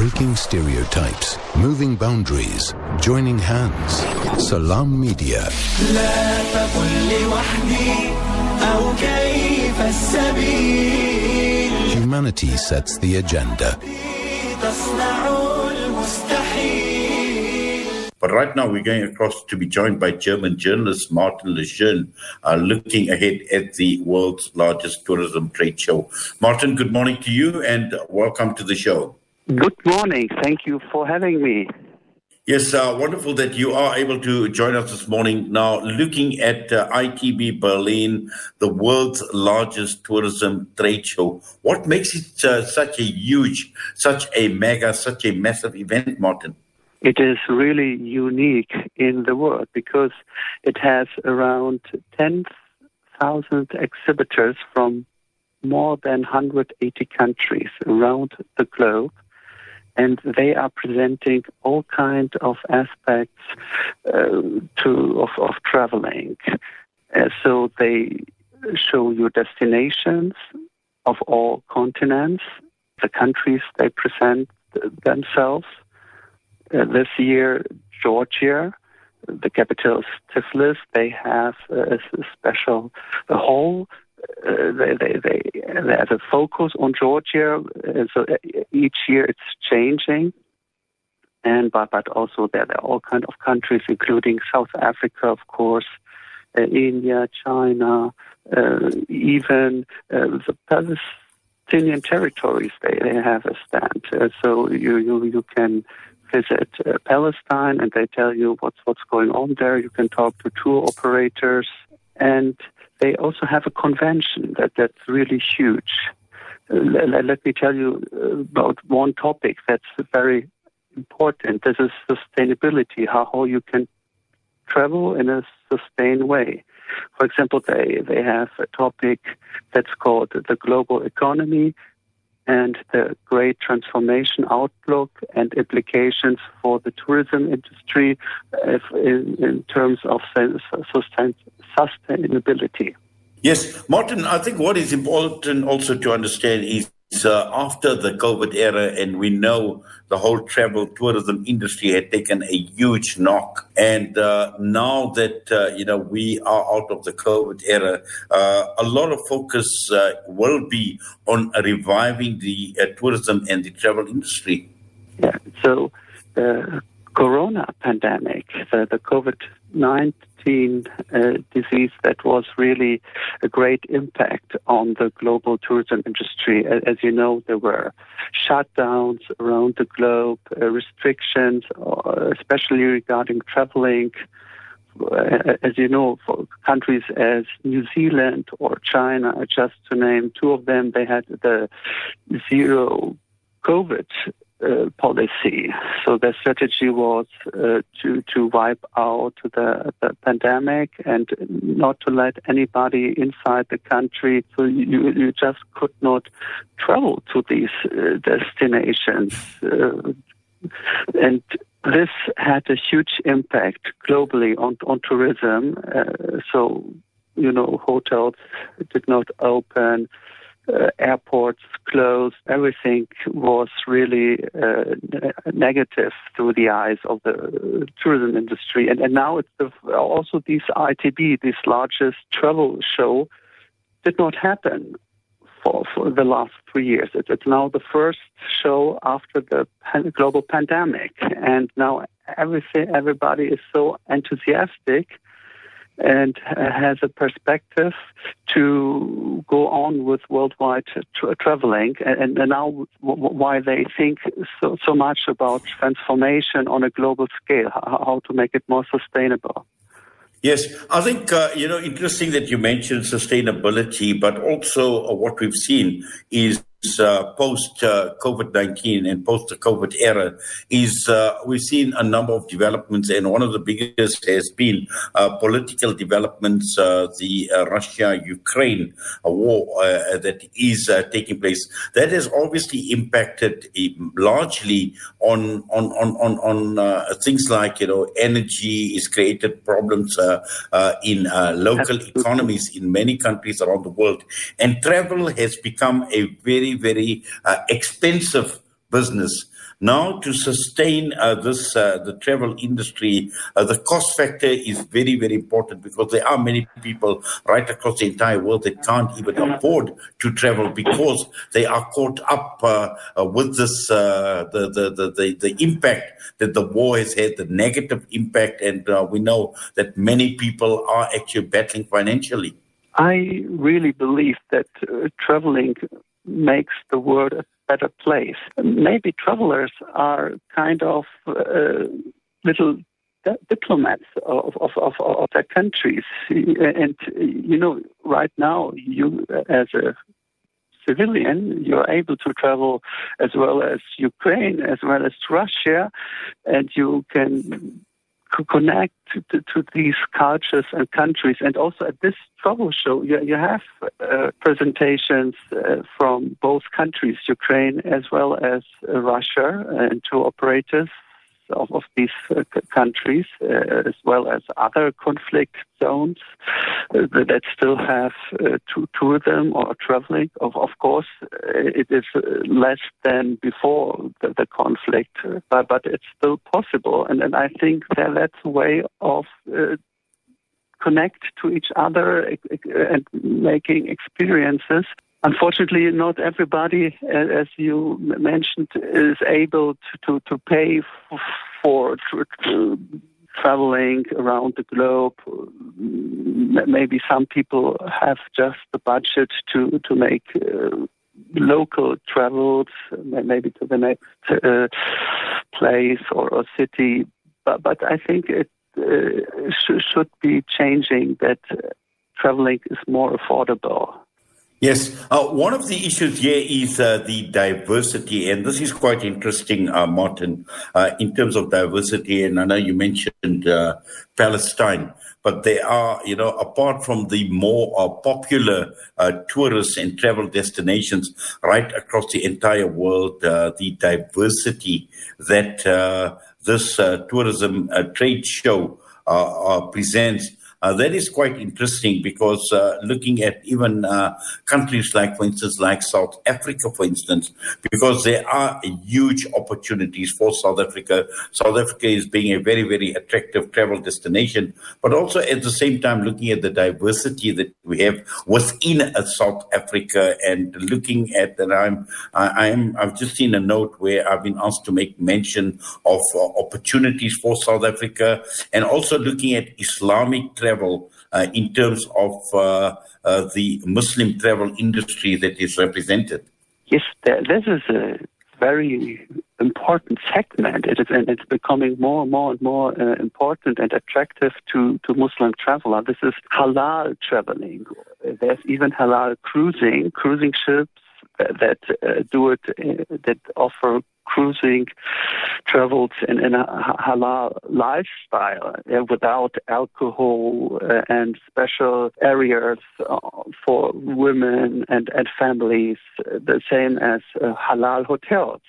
Breaking stereotypes, moving boundaries, joining hands. Salam Media. لا تقل لي وحدي أو كيف السبيل. Humanity sets the agenda. تصنع المستحيل. But right now we're going across to be joined by German journalist Martin Lejeune, looking ahead at the world's largest tourism trade show. Martin, good morning to you and welcome to the show. Good morning. Thank you for having me. Yes, wonderful that you are able to join us this morning. Now, looking at ITB Berlin, the world's largest tourism trade show, what makes it such a huge, such a mega, such a massive event, Martin? It is really unique in the world because it has around 10,000 exhibitors from more than 180 countries around the globe. And they are presenting all kinds of aspects of traveling. So they show you destinations of all continents, the countries they present themselves. This year, Georgia, the capital is Tiflis, they have a special hall. They have a focus on Georgia, so each year it's changing, but also there are all kinds of countries, including South Africa, of course, India, China, even the Palestinian territories. They have a stand, so you can visit Palestine, and they tell you what's going on there. You can talk to tour operators, and they also have a convention that's really huge. Let me tell you about one topic that's very important. This is sustainability, how you can travel in a sustained way. For example, they have a topic that's called the global economy and the great transformation outlook and implications for the tourism industry in terms of sustainability. Yes, Martin, I think what is important also to understand is after the COVID era, and we know the whole travel tourism industry had taken a huge knock. And now that, we are out of the COVID era, a lot of focus will be on reviving the tourism and the travel industry. Yeah, so the corona pandemic, the COVID-19 disease, that was really a great impact on the global tourism industry. As you know, there were shutdowns around the globe, restrictions, especially regarding traveling. As you know, for countries as New Zealand or China, just to name two of them, they had the zero COVID policy. So their strategy was to wipe out the pandemic and not to let anybody inside the country. So you just could not travel to these destinations. And this had a huge impact globally on tourism. So, hotels did not open. Airports closed. Everything was really negative through the eyes of the tourism industry. And now it's also this ITB, this largest travel show, did not happen for the last 3 years. It's now the first show after the global pandemic. And now everybody is so enthusiastic and has a perspective to go on with worldwide traveling. And now why they think so much about transformation on a global scale, how to make it more sustainable. Yes, I think, interesting that you mentioned sustainability, but also what we've seen is post-COVID-19 and post-COVID era is we've seen a number of developments, and one of the biggest has been political developments, the Russia-Ukraine war that is taking place. That has obviously impacted largely on things like, energy. Is created problems in local economies in many countries around the world. And travel has become a very, very expensive business. Now, to sustain the travel industry, the cost factor is very, very important because there are many people right across the entire world that can't even afford to travel because they are caught up with this the impact that the war has had, the negative impact, and we know that many people are actually battling financially. I really believe that traveling makes the world a better place. Maybe travelers are kind of little diplomats of their countries. And, right now, you as a civilian, you're able to travel as well as Ukraine, as well as Russia, and you can connect to these cultures and countries. And also at this travel show, you have presentations from both countries, Ukraine as well as Russia, and tour operators of these countries, as well as other conflict zones that still have tourism or traveling. Of course, it is less than before the conflict, but it's still possible. And I think that's a way of connect to each other and making experiences. Unfortunately, not everybody, as you mentioned, is able to pay for traveling around the globe. Maybe some people have just the budget to make local travels, maybe to the next place or city. But I think it should be changing, that traveling is more affordable. Yes, one of the issues here is the diversity, and this is quite interesting, Martin, in terms of diversity. And I know you mentioned Palestine, but there are, apart from the more popular tourist and travel destinations right across the entire world, the diversity that this tourism trade show presents. That is quite interesting because looking at even countries like, for instance, like South Africa, for instance, because there are huge opportunities for South Africa. South Africa is being a very, very attractive travel destination, but also at the same time looking at the diversity that we have within South Africa and looking at that. I've just seen a note where I've been asked to make mention of opportunities for South Africa, and also looking at Islamic travel in terms of the Muslim travel industry that is represented. Yes, this is a very important segment. It's becoming more and more important and attractive to Muslim traveler. This is halal traveling. There's even halal cruising ships that that offer cruising travels in a halal lifestyle without alcohol and special areas for women and families, the same as halal hotels.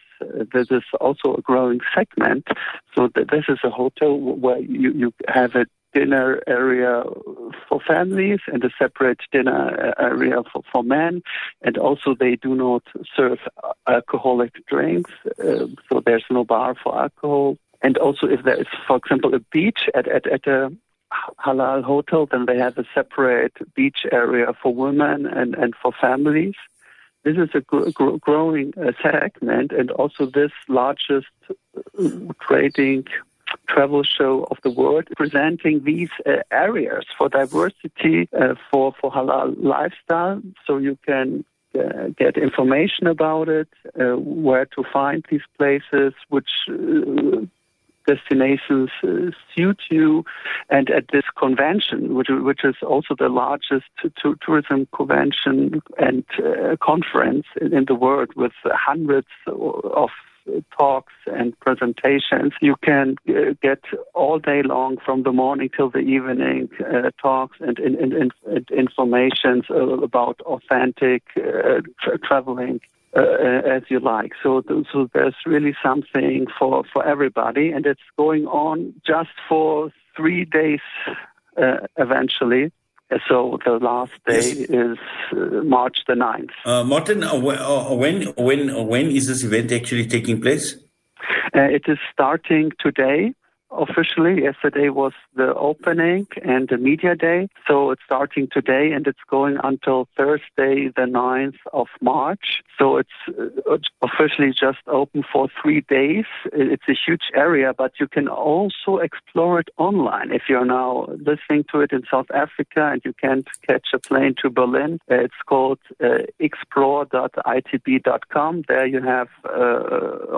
This is also a growing segment. So this is a hotel where you have a dinner area for families and a separate dinner area for men. And also they do not serve alcoholic drinks, so there's no bar for alcohol. And also if there is, for example, a beach at a halal hotel, then they have a separate beach area for women and for families. This is a growing segment, and also this largest trading travel show of the world, presenting these areas for diversity, for halal lifestyle, so you can get information about it, where to find these places, which destinations suit you. And at this convention, which is also the largest tourism convention and conference in the world, with hundreds of talks and presentations, you can get all day long, from the morning till the evening, talks and information about authentic traveling as you like. So there's really something for everybody, and it's going on just for 3 days eventually. So the last day is March the 9th. Martin, when is this event actually taking place? It is starting today. Officially, yesterday was the opening and the media day. So it's starting today and it's going until Thursday, the 9th of March. So it's officially just open for 3 days. It's a huge area, but you can also explore it online. If you're now listening to it in South Africa and you can't catch a plane to Berlin, it's called explore.itb.com. There you have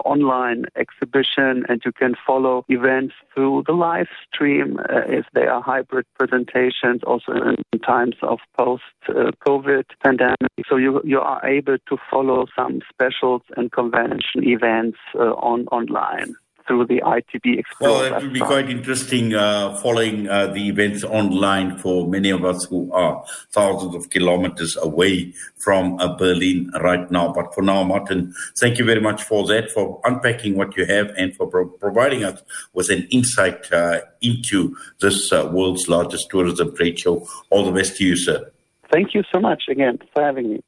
online exhibition and you can follow events through the live stream if they are hybrid presentations, also in times of post-COVID pandemic. So you are able to follow some specials and convention events online through the ITB Explore. Well, it will be quite interesting following the events online for many of us who are thousands of kilometers away from Berlin right now. But for now, Martin, thank you very much for that, for unpacking what you have and for providing us with an insight into this world's largest tourism trade show. All the best to you, sir. Thank you so much again for having me.